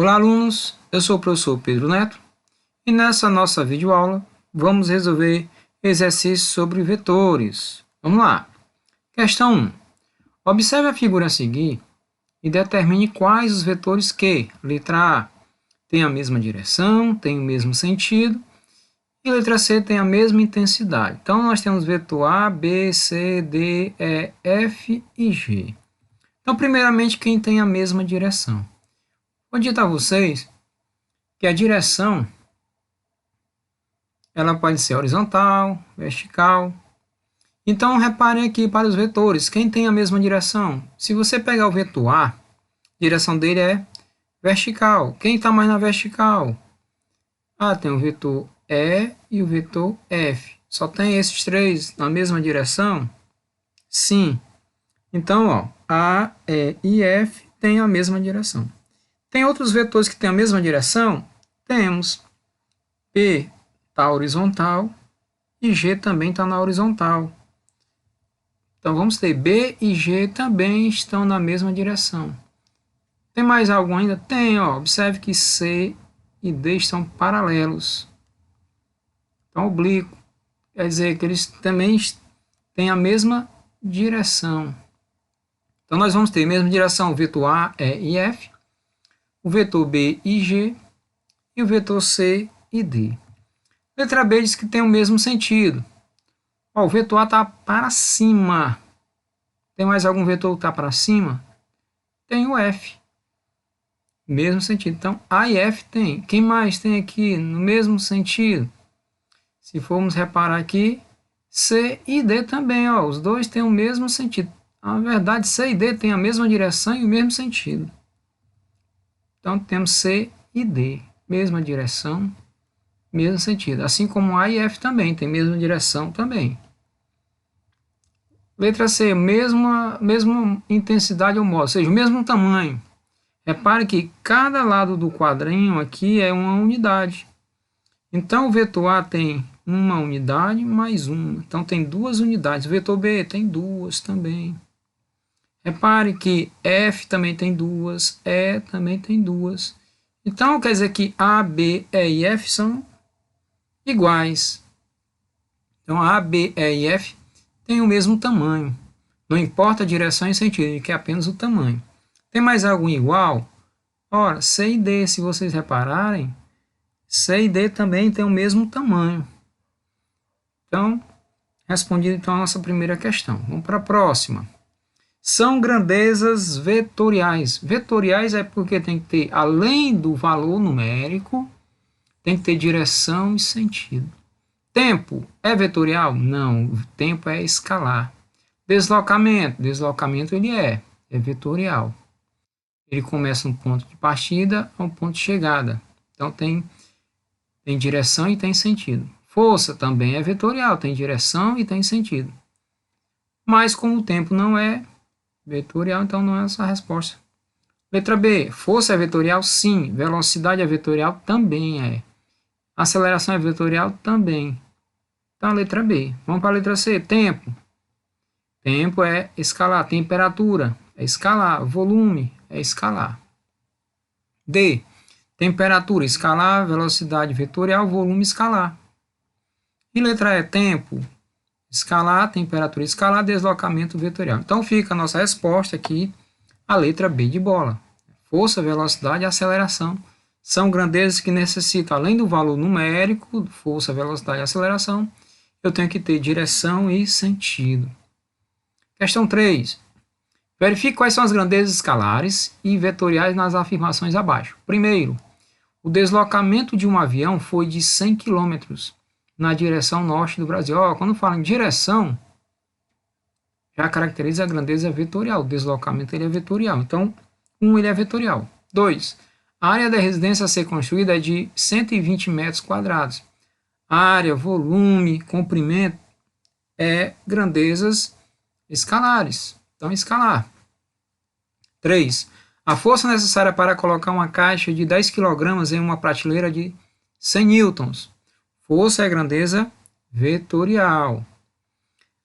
Olá, alunos! Eu sou o professor Pedro Neto e nessa nossa videoaula vamos resolver exercícios sobre vetores. Vamos lá! Questão 1. Observe a figura a seguir e determine quais os vetores que, letra A, tem a mesma direção, tem o mesmo sentido, e letra C tem a mesma intensidade. Então, nós temos vetor A, B, C, D, E, F e G. Então, primeiramente, quem tem a mesma direção? Vou dizer a vocês que a direção ela pode ser horizontal, vertical. Então, reparem aqui para os vetores, quem tem a mesma direção? Se você pegar o vetor A, a direção dele é vertical. Quem está mais na vertical? Tem o vetor E e o vetor F. Só tem esses três na mesma direção? Sim. Então, A, E e F têm a mesma direção. Tem outros vetores que têm a mesma direção? Temos. P está horizontal e G também está na horizontal. Então, vamos ter B e G também estão na mesma direção. Tem mais algum ainda? Tem, observe que C e D estão paralelos. Então, oblíquo. Quer dizer que eles também têm a mesma direção. Então, nós vamos ter a mesma direção, o vetor A, E e F, o vetor B e G e o vetor C e D. Letra B diz que tem o mesmo sentido. O vetor A está para cima. Tem mais algum vetor que está para cima? Tem o F. Mesmo sentido. Então, A e F tem. Quem mais tem aqui no mesmo sentido? Se formos reparar aqui, C e D também. Os dois têm o mesmo sentido. Na verdade, C e D têm a mesma direção e o mesmo sentido. Então, temos C e D. Mesma direção, mesmo sentido. Assim como A e F também tem mesma direção também. Letra C, mesma intensidade ou modo, ou seja, o mesmo tamanho. Repare que cada lado do quadrinho aqui é uma unidade. Então, o vetor A tem uma unidade mais uma. Então, tem duas unidades. O vetor B tem duas também. Repare que F também tem duas, E também tem duas. Então, quer dizer que A, B, E e F são iguais. Então, A, B, E e F têm o mesmo tamanho. Não importa a direção e sentido, que é apenas o tamanho. Tem mais algum igual? Ora, C e D, se vocês repararem, C e D também têm o mesmo tamanho. Então, respondida então a nossa primeira questão. Vamos para a próxima. São grandezas vetoriais. Vetoriais é porque tem que ter, além do valor numérico, tem que ter direção e sentido. Tempo é vetorial? Não, o tempo é escalar. Deslocamento ele é vetorial. Ele começa um ponto de partida a um ponto de chegada. Então tem direção e tem sentido. Força também é vetorial, tem direção e tem sentido. Mas como o tempo não é vetorial, então não é essa a resposta. Letra B, força é vetorial? Sim. Velocidade é vetorial? Também é. Aceleração é vetorial? Também. Então, a letra B. Vamos para a letra C. Tempo. Tempo é escalar. Temperatura é escalar. Volume é escalar. D. Temperatura escalar. Velocidade vetorial. Volume escalar. E letra E. Tempo escalar. Temperatura escalar. Deslocamento vetorial. Então, fica a nossa resposta aqui, a letra B de bola. Força, velocidade e aceleração são grandezas que necessitam, além do valor numérico, força, velocidade e aceleração, eu tenho que ter direção e sentido. Questão 3. Verifique quais são as grandezas escalares e vetoriais nas afirmações abaixo. Primeiro, o deslocamento de um avião foi de 100 km na direção norte do Brasil. Quando fala em direção, já caracteriza a grandeza vetorial. O deslocamento ele é vetorial. Então, ele é vetorial. 2. A área da residência a ser construída é de 120 metros quadrados. Área, volume, comprimento é grandezas escalares. Então, escalar. 3. A força necessária para colocar uma caixa de 10 kg em uma prateleira de 100 newtons. Força é grandeza vetorial.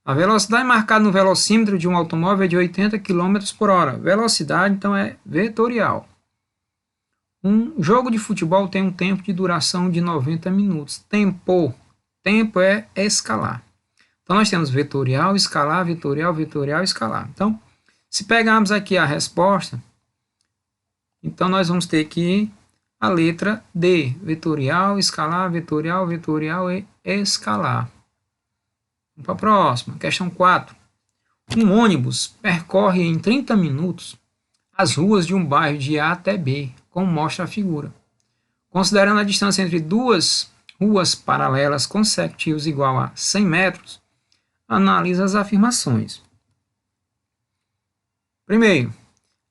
A velocidade marcada no velocímetro de um automóvel é de 80 km por hora. Velocidade, então, é vetorial. Um jogo de futebol tem um tempo de duração de 90 minutos. Tempo é escalar. Então, nós temos vetorial, escalar, vetorial, vetorial, escalar. Então, se pegarmos aqui a resposta, então nós vamos ter aqui a letra D. Vetorial, escalar, vetorial, vetorial e escalar. Vamos para a próxima. Questão 4. Um ônibus percorre em 30 minutos as ruas de um bairro de A até B, como mostra a figura. Considerando a distância entre duas ruas paralelas consecutivas igual a 100 metros, analisa as afirmações. Primeiro,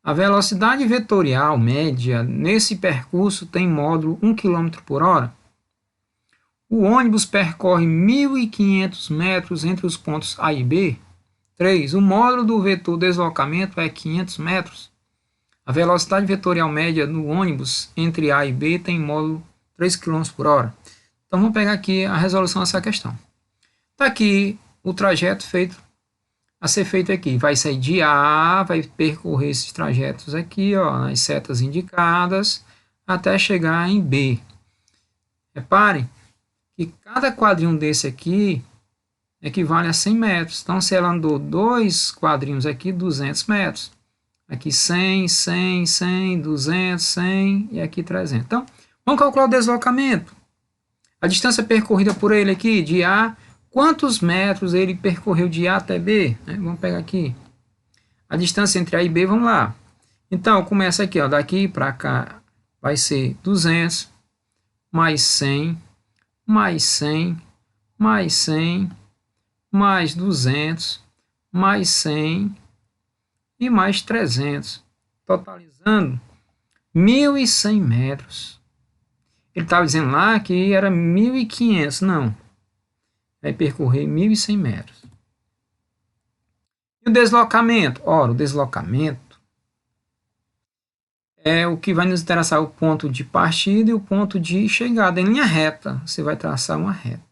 a velocidade vetorial média nesse percurso tem módulo 1 km por hora. O ônibus percorre 1.500 metros entre os pontos A e B. 3. O módulo do vetor deslocamento é 500 metros. A velocidade vetorial média no ônibus entre A e B tem módulo 3 km por hora. Então, vamos pegar aqui a resolução dessa questão. Está aqui o trajeto a ser feito aqui. Vai sair de A, vai percorrer esses trajetos aqui, ó, nas setas indicadas, até chegar em B. Reparem que cada quadrinho desse aqui equivale a 100 metros. Então, se ela andou 2 quadrinhos aqui, 200 metros. Aqui 100, 100, 100, 200, 100 e aqui 300. Então, vamos calcular o deslocamento. A distância percorrida por ele aqui, de A, quantos metros ele percorreu de A até B? Vamos pegar aqui. A distância entre A e B, vamos lá. Então, começa aqui, ó, daqui para cá vai ser 200, mais 100, mais 100, mais 100, mais 200, mais 100 e mais 300, totalizando 1.100 metros. Ele estava dizendo lá que era 1.500, não. Vai percorrer 1.100 metros. E o deslocamento? Ora, o deslocamento é o que vai nos interessar, o ponto de partida e o ponto de chegada. Em linha reta, você vai traçar uma reta.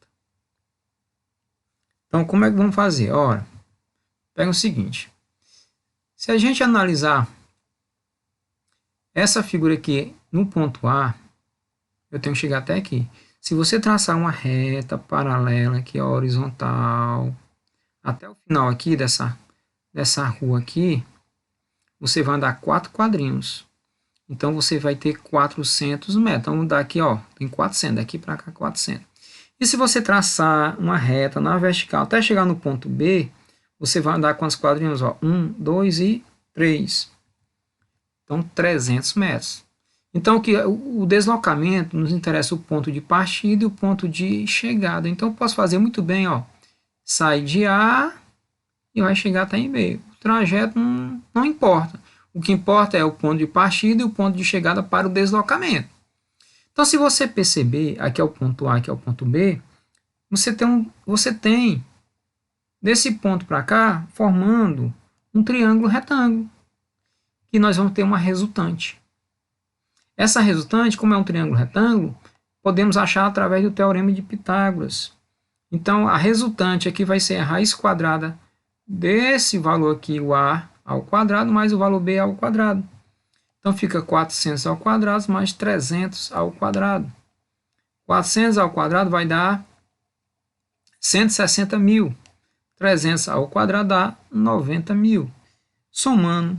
Então, como é que vamos fazer? Ora, pega o seguinte. Se a gente analisar essa figura aqui no ponto A, eu tenho que chegar até aqui. Se você traçar uma reta paralela aqui, horizontal, até o final aqui dessa rua aqui, você vai andar 4 quadrinhos. Então, você vai ter 400 metros. Então, daqui, ó, tem 400, daqui para cá 400. E se você traçar uma reta na vertical até chegar no ponto B, você vai andar quantos quadrinhos? 1, 2 e 3. Então, 300 metros. Então, o deslocamento nos interessa o ponto de partida e o ponto de chegada. Então, eu posso fazer muito bem, ó, sai de A e vai chegar até em B. O trajeto não importa. O que importa é o ponto de partida e o ponto de chegada para o deslocamento. Então, se você perceber, aqui é o ponto A, aqui é o ponto B, você tem desse ponto para cá, formando um triângulo retângulo, que nós vamos ter uma resultante. Essa resultante, como é um triângulo retângulo, podemos achar através do teorema de Pitágoras. Então, a resultante aqui vai ser a raiz quadrada desse valor aqui, o A ao quadrado, mais o valor B ao quadrado. Então, fica 400 ao quadrado mais 300 ao quadrado. 400 ao quadrado vai dar 160 mil. 300 ao quadrado dá 90 mil. Somando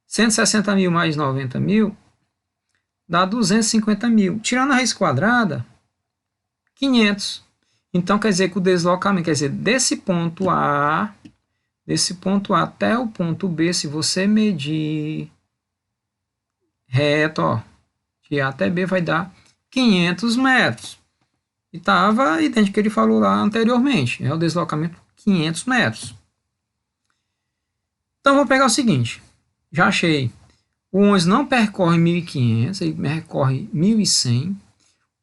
160 mil mais 90 mil dá 250 mil. Tirando a raiz quadrada, 500. Então, quer dizer que o deslocamento, quer dizer, desse ponto A até o ponto B, se você medir reto, ó, de A até B vai dar 500 metros. E estava idêntico ao que ele falou lá anteriormente. É o deslocamento 500 metros. Então, vou pegar o seguinte. Já achei. O ônibus não percorre 1.500, ele percorre 1.100.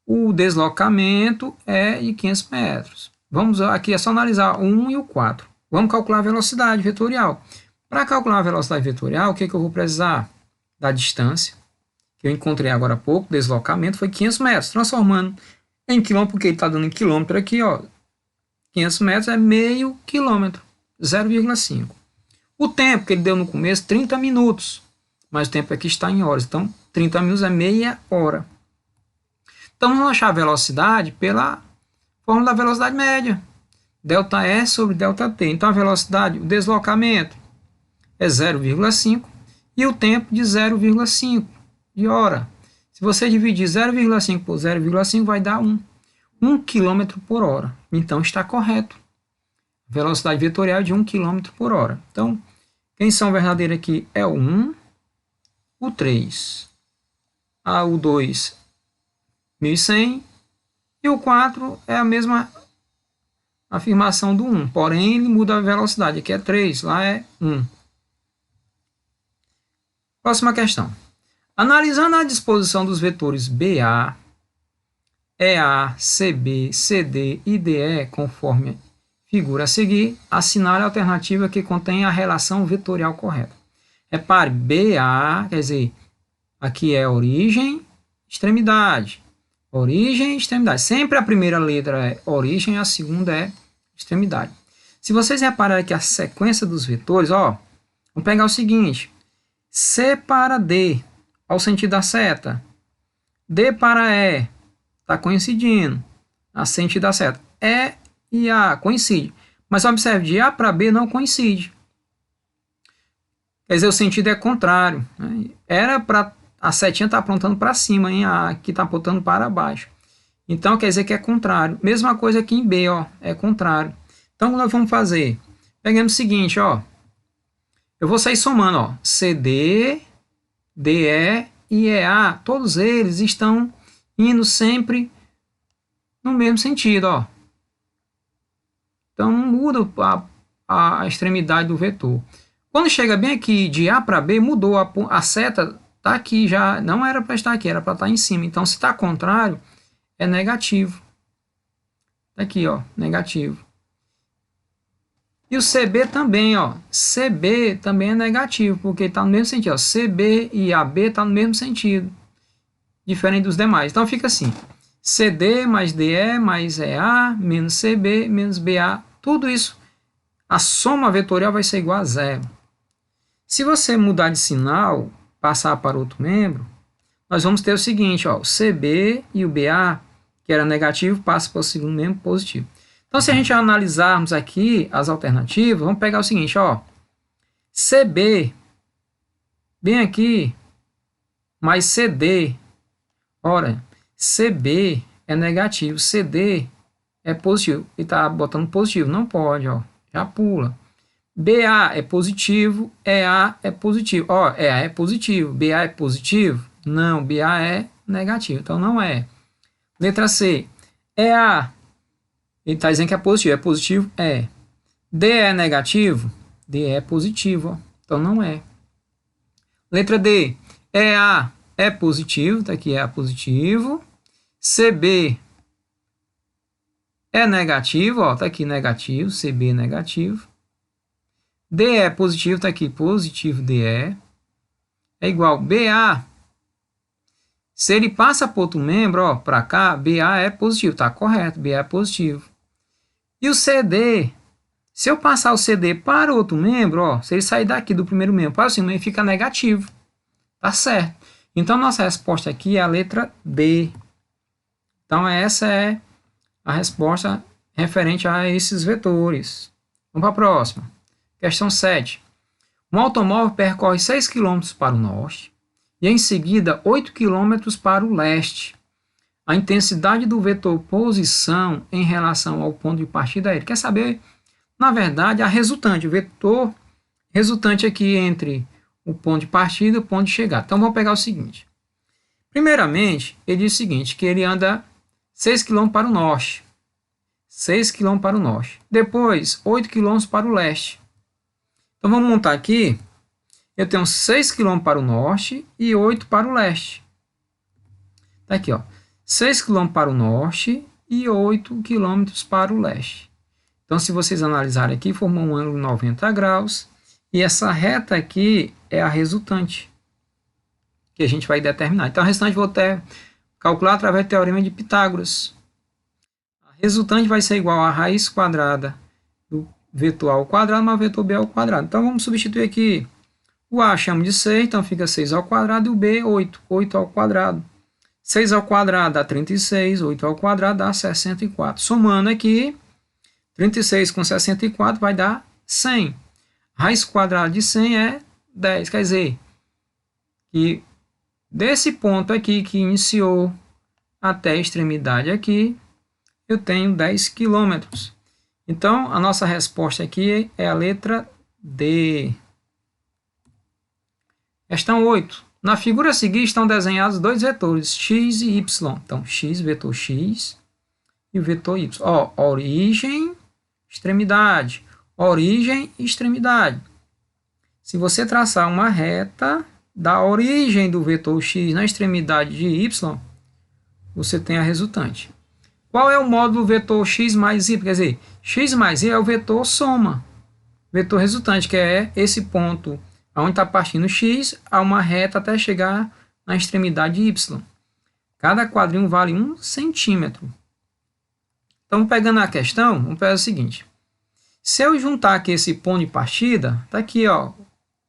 O deslocamento é de 500 metros. Vamos aqui, é só analisar o 1 e o 4. Vamos calcular a velocidade vetorial. Para calcular a velocidade vetorial, o que eu vou precisar? Da distância, que eu encontrei agora há pouco, deslocamento foi 500 metros. Transformando em quilômetro, porque ele está dando em quilômetro aqui, ó. 500 metros é meio quilômetro, 0,5. O tempo que ele deu no começo, 30 minutos. mas o tempo aqui está em horas. Então, 30 minutos é meia hora. Então, vamos achar a velocidade pela fórmula da velocidade média. ΔE sobre ΔT. Então, a velocidade, o deslocamento é 0,5 e o tempo de 0,5 de hora. Se você dividir 0,5 por 0,5, vai dar 1 km por hora. Então, está correto. Velocidade vetorial de 1 km por hora. Então, quem são verdadeiros aqui é o 1, o 3, o 2, 1100, e o 4 é a mesma afirmação do 1, porém ele muda a velocidade. Aqui é 3, lá é 1. Próxima questão. Analisando a disposição dos vetores BA, EA, CB, CD e DE, conforme figura a seguir, assinale a alternativa que contém a relação vetorial correta. Repare, BA, quer dizer, aqui é origem, extremidade. Origem, extremidade. Sempre a primeira letra é origem, a segunda é extremidade. Se vocês repararem que a sequência dos vetores, vamos pegar o seguinte: C para D, ao sentido da seta. D para E, está coincidindo, a sentido da seta. E e A coincide. Mas observe, de A para B não coincide. Quer dizer, o sentido é contrário. Né? Era para a setinha estar apontando para cima, hein? A aqui está apontando para baixo. Então, quer dizer que é contrário. Mesma coisa aqui em B, é contrário. Então, o que nós vamos fazer? Pegamos o seguinte, eu vou sair somando, CD, DE e EA. Todos eles estão indo sempre no mesmo sentido, Então, não muda a extremidade do vetor. Quando chega bem aqui de A para B, mudou. A seta está aqui já. Não era para estar aqui, era para estar em cima. Então, se está contrário, é negativo. Está aqui, negativo. E o CB também, CB também é negativo, porque está no mesmo sentido. CB e AB está no mesmo sentido. Diferente dos demais. Então, fica assim. CD mais DE mais EA menos CB menos BA. Tudo isso, a soma vetorial vai ser igual a zero. Se você mudar de sinal, passar para outro membro, nós vamos ter o seguinte, o CB e o BA, que era negativo, passa para o segundo membro positivo. Então, se a gente analisarmos aqui as alternativas, vamos pegar o seguinte, CB, bem aqui, mais CD. Ora, CB é negativo, CD é positivo. E está botando positivo, não pode, já pula. BA é positivo, EA é positivo. EA é positivo, BA é positivo? Não, BA é negativo, então não é. Letra C, EA, ele está dizendo que é positivo? É. DE é negativo? DE é positivo, então não é. Letra D, EA é positivo, está aqui EA positivo. CB é negativo, está aqui negativo, CB é negativo. DE é positivo, está aqui positivo DE. É igual BA. Se ele passa para outro membro, para cá, BA é positivo, está correto, BA é positivo. E o CD, se eu passar o CD para outro membro, se ele sair daqui do primeiro membro para o segundo membro, fica negativo. Tá certo. Então, nossa resposta aqui é a letra D. Então, essa é a resposta referente a esses vetores. Vamos para a próxima. Questão 7. Um automóvel percorre 6 km para o norte e, em seguida, 8 km para o leste. A intensidade do vetor posição em relação ao ponto de partida é ele. Quer saber, na verdade, a resultante, o vetor resultante aqui entre o ponto de partida e o ponto de chegada. Então, vamos pegar o seguinte. Primeiramente, ele diz o seguinte, que ele anda 6 km para o norte. 6 km para o norte. Depois, 8 km para o leste. Então, vamos montar aqui. Eu tenho 6 km para o norte e 8 para o leste. Está aqui, 6 km para o norte e 8 km para o leste. Então, se vocês analisarem aqui, formou um ângulo 90 graus. E essa reta aqui é a resultante, que a gente vai determinar. Então, a resultante vou calcular através do teorema de Pitágoras. A resultante vai ser igual a raiz quadrada do vetor A ao quadrado mais o vetor B ao quadrado. Então, vamos substituir aqui O A chamo de 6, então fica 6 ao quadrado, e o B, 8. 8 ao quadrado. 6 ao quadrado dá 36, 8 ao quadrado dá 64. Somando aqui, 36 com 64 vai dar 100. Raiz quadrada de 100 é 10. Quer dizer, que desse ponto aqui que iniciou até a extremidade aqui, eu tenho 10 quilômetros. Então, a nossa resposta aqui é a letra D. Questão 8. Na figura a seguir estão desenhados dois vetores, x e y. Então, x, vetor x, e o vetor y. Ó, origem, extremidade. Origem e extremidade. Se você traçar uma reta da origem do vetor x na extremidade de y, você tem a resultante. Qual é o módulo vetor x mais y? Quer dizer, x mais y é o vetor soma. Vetor resultante, que é esse ponto onde está partindo x, a uma reta até chegar na extremidade y. Cada quadrinho vale 1 centímetro. Então, pegando a questão, vamos pegar o seguinte. Se eu juntar aqui esse ponto de partida, está aqui, ó,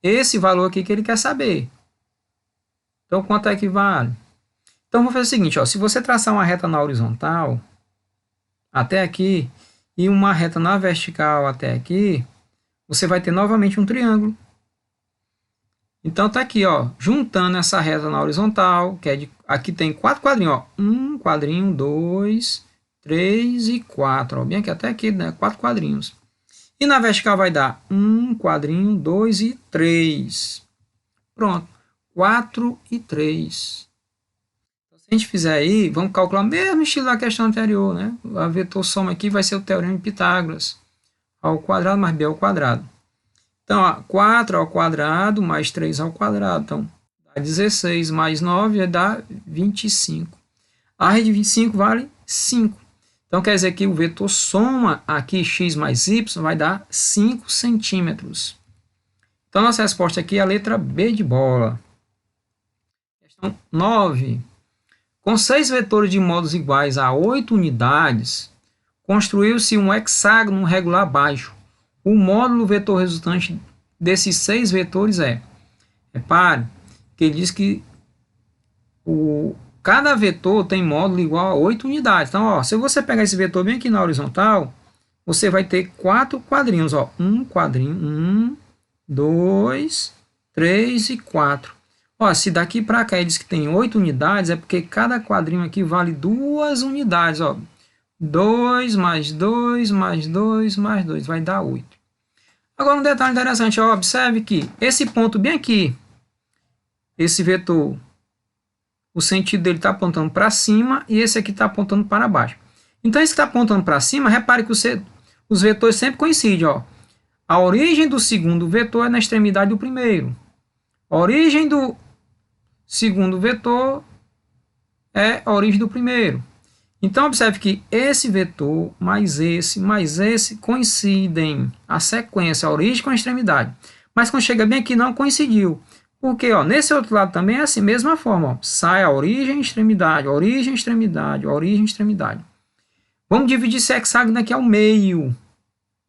esse valor aqui que ele quer saber. Então, quanto é que vale? Então, vou fazer o seguinte, ó, se você traçar uma reta na horizontal, até aqui, e uma reta na vertical até aqui, você vai ter novamente um triângulo. Então, tá aqui, ó, juntando essa reta na horizontal, que é aqui tem 4 quadrinhos, ó, 1 quadrinho, 2, 3 e 4, ó, bem aqui até aqui, né, 4 quadrinhos. E na vertical vai dar 1 quadrinho, 2 e 3. Pronto, 4 e 3. Se a gente fizer aí, vamos calcular o mesmo estilo da questão anterior, né? A vetor soma aqui vai ser o teorema de Pitágoras. A ao quadrado mais b ao quadrado. Então, ó, 4 ao quadrado mais 3 ao quadrado. Então, dá 16 mais 9 dá 25. A raiz de 25 vale 5. Então, quer dizer que o vetor soma aqui x mais y vai dar 5 centímetros. Então, nossa resposta aqui é a letra B de bola. Questão 9. Com 6 vetores de modos iguais a 8 unidades, construiu-se um hexágono regular baixo. O módulo vetor resultante desses 6 vetores é... Repare que ele diz que cada vetor tem módulo igual a 8 unidades. Então, ó, se você pegar esse vetor bem aqui na horizontal, você vai ter 4 quadrinhos. Ó, um quadrinho, 1, 2, 3 e 4. Ó, se daqui para cá ele diz que tem 8 unidades, é porque cada quadrinho aqui vale 2 unidades. Ó. 2 mais 2 mais 2 mais 2 vai dar 8. Agora um detalhe interessante, ó, observe que esse ponto bem aqui, esse vetor, o sentido dele está apontando para cima e esse aqui está apontando para baixo. Então esse que está apontando para cima, repare que os vetores sempre coincidem. Ó. A origem do segundo vetor é na extremidade do primeiro. A origem do segundo vetor é a origem do primeiro. Então, observe que esse vetor mais esse coincidem. A sequência, a origem com a extremidade. Mas quando chega bem aqui, não coincidiu. Porque ó, nesse outro lado também é assim, mesma forma. Ó, sai a origem, extremidade, origem, extremidade, origem, extremidade. Vamos dividir esse hexágono aqui ao meio.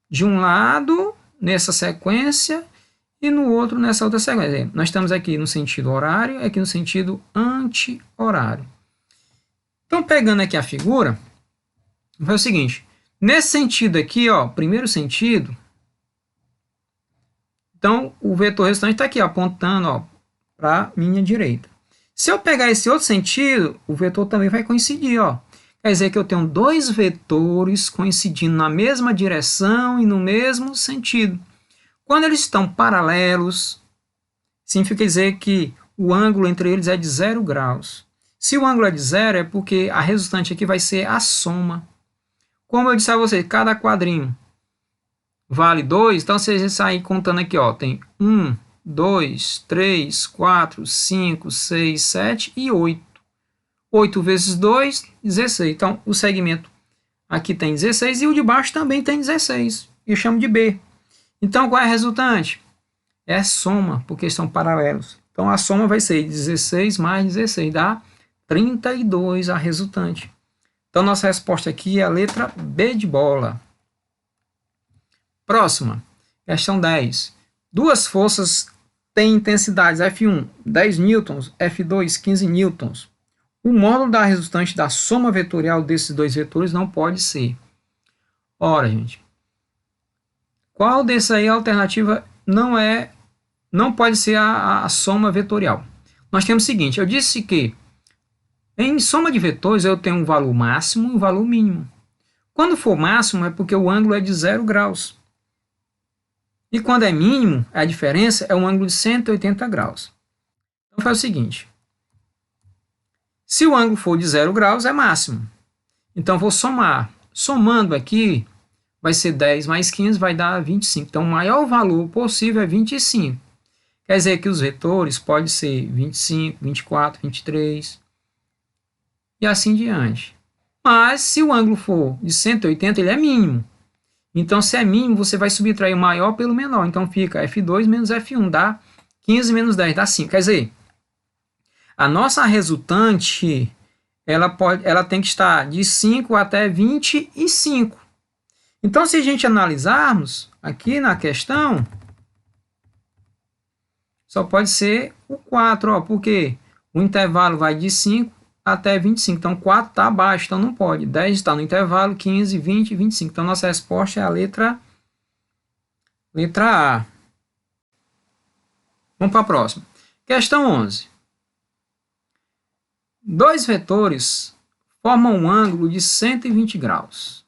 De um lado, nessa sequência, e no outro, nessa outra sequência. Nós estamos aqui no sentido horário, aqui no sentido anti-horário. Então, pegando aqui a figura, vai o seguinte, nesse sentido aqui, ó, primeiro sentido, então o vetor resultante está aqui, ó, apontando para a minha direita. Se eu pegar esse outro sentido, o vetor também vai coincidir, ó. Quer dizer que eu tenho dois vetores coincidindo na mesma direção e no mesmo sentido. Quando eles estão paralelos, significa dizer que o ângulo entre eles é de 0 graus. Se o ângulo é de 0, é porque a resultante aqui vai ser a soma. Como eu disse a vocês, cada quadrinho vale 2, então se você sair contando aqui, ó, tem 1, 2, 3, 4, 5, 6, 7 e 8. 8 vezes 2, 16. Então, o segmento aqui tem 16 e o de baixo também tem 16. Eu chamo de B. Então, qual é a resultante? É a soma, porque são paralelos. Então, a soma vai ser 16 mais 16, dá 32 a resultante. Então, nossa resposta aqui é a letra B de bola. Próxima, questão 10. Duas forças tem intensidades F1, 10 newtons, F2, 15 newtons. O módulo da resultante da soma vetorial desses dois vetores não pode ser. Ora, gente, qual dessa aí a alternativa não pode ser a soma vetorial? Nós temos o seguinte, eu disse que em soma de vetores eu tenho um valor máximo e um valor mínimo. Quando for máximo é porque o ângulo é de 0 graus. E quando é mínimo, a diferença é um ângulo de 180 graus. Então faz o seguinte, se o ângulo for de 0 graus é máximo. Então vou somar. Somando aqui, vai ser 10 mais 15, vai dar 25. Então o maior valor possível é 25. Quer dizer que os vetores podem ser 25, 24, 23 e assim diante. Mas se o ângulo for de 180, ele é mínimo. Então se é mínimo, você vai subtrair o maior pelo menor. Então fica F2 menos F1, dá 15 menos 10, dá 5. Quer dizer, a nossa resultante, ela tem que estar de 5 até 25. Então se a gente analisarmos aqui na questão, só pode ser o 4, ó, porque o intervalo vai de 5 até 25. Então, 4 está abaixo, então não pode. 10 está no intervalo, 15, 20 e 25. Então, nossa resposta é a letra A. Vamos para a próxima. Questão 11. Dois vetores formam um ângulo de 120 graus.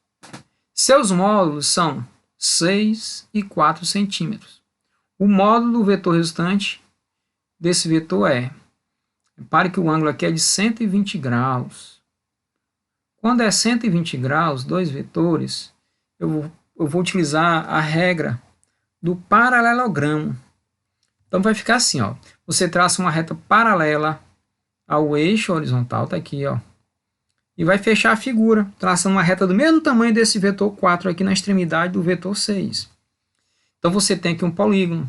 Seus módulos são 6 e 4 centímetros. O módulo do vetor resultante desse vetor é... Repare que o ângulo aqui é de 120 graus. Quando é 120 graus, dois vetores, eu vou utilizar a regra do paralelogramo. Então vai ficar assim, ó. Você traça uma reta paralela ao eixo horizontal, está aqui, ó. E vai fechar a figura, traçando uma reta do mesmo tamanho desse vetor 4 aqui na extremidade do vetor 6. Então você tem aqui um polígono.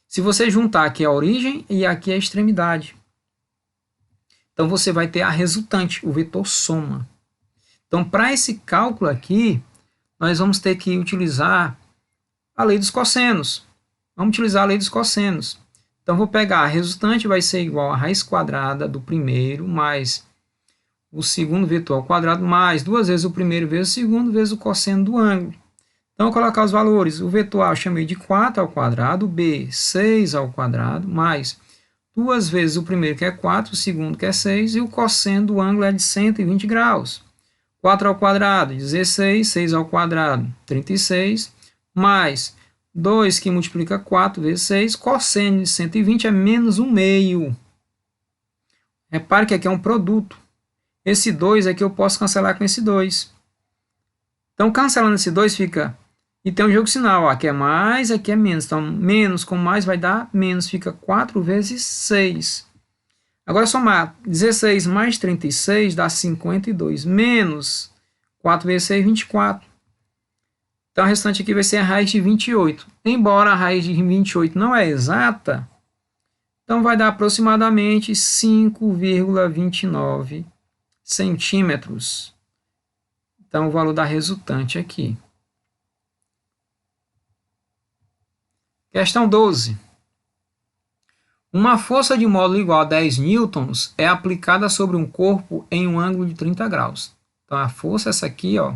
Se você juntar aqui a origem e aqui a extremidade, então você vai ter a resultante, o vetor soma. Então, para esse cálculo aqui, nós vamos ter que utilizar a lei dos cossenos. Vamos utilizar a lei dos cossenos. Então, vou pegar a resultante, vai ser igual a raiz quadrada do primeiro, mais o segundo vetor ao quadrado, mais duas vezes o primeiro vezes o segundo, vezes o cosseno do ângulo. Então, vou colocar os valores. O vetor A eu chamei de 4 ao quadrado, o B 6 ao quadrado, mais duas vezes o primeiro, que é 4, o segundo, que é 6, e o cosseno do ângulo é de 120 graus. 4 ao quadrado, 16, 6 ao quadrado, 36, mais 2 que multiplica 4 vezes 6, cosseno de 120 é menos 1/2. Repare que aqui é um produto. Esse 2 aqui eu posso cancelar com esse 2. Então, cancelando esse 2 fica... E tem um jogo sinal, ó, aqui é mais, aqui é menos. Então, menos com mais vai dar menos, fica 4 vezes 6. Agora, somar 16 mais 36 dá 52, menos 4 vezes 6, 24. Então, a restante aqui vai ser a raiz de 28. Embora a raiz de 28 não é exata, então vai dar aproximadamente 5,29 centímetros. Então, o valor da resultante aqui. Questão 12. Uma força de módulo igual a 10 newtons é aplicada sobre um corpo em um ângulo de 30 graus. Então, a força é essa aqui, ó,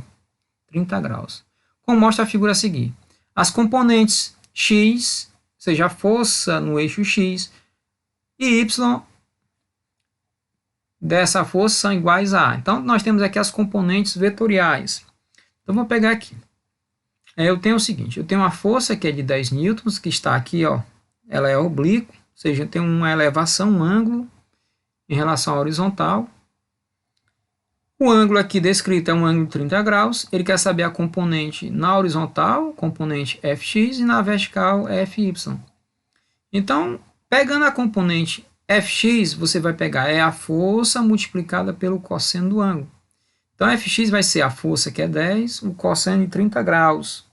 30 graus. Como mostra a figura a seguir. As componentes x, ou seja, a força no eixo x, e y dessa força são iguais a A. Então, nós temos aqui as componentes vetoriais. Então, vou pegar aqui. Eu tenho o seguinte, eu tenho uma força que é de 10 newtons, que está aqui, ó, ela é oblíqua, ou seja, tem uma elevação, um ângulo em relação à horizontal. O ângulo aqui descrito é um ângulo de 30 graus, ele quer saber a componente na horizontal, componente Fx, e na vertical Fy. Então, pegando a componente Fx, você vai pegar a força multiplicada pelo cosseno do ângulo. Então, Fx vai ser a força, que é 10, o cosseno de 30 graus.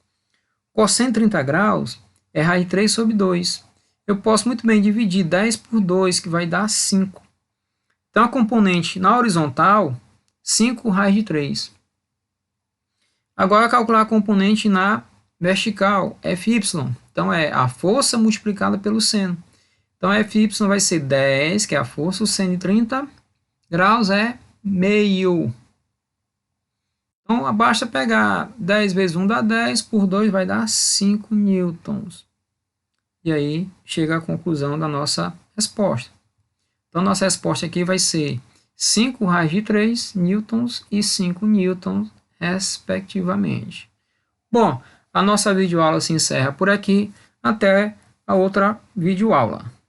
Cosseno de 30 graus é raiz de 3 sobre 2. Eu posso muito bem dividir 10 por 2, que vai dar 5. Então, a componente na horizontal, 5 raiz de 3. Agora, calcular a componente na vertical, Fy. Então, é a força multiplicada pelo seno. Então, Fy vai ser 10, que é a força, o seno de 30 graus é meio. Então, basta pegar 10 vezes 1 dá 10, por 2 vai dar 5 newtons. E aí, chega à conclusão da nossa resposta. Então, nossa resposta aqui vai ser 5 raios de 3 newtons e 5 newtons, respectivamente. Bom, a nossa videoaula se encerra por aqui. Até a outra videoaula.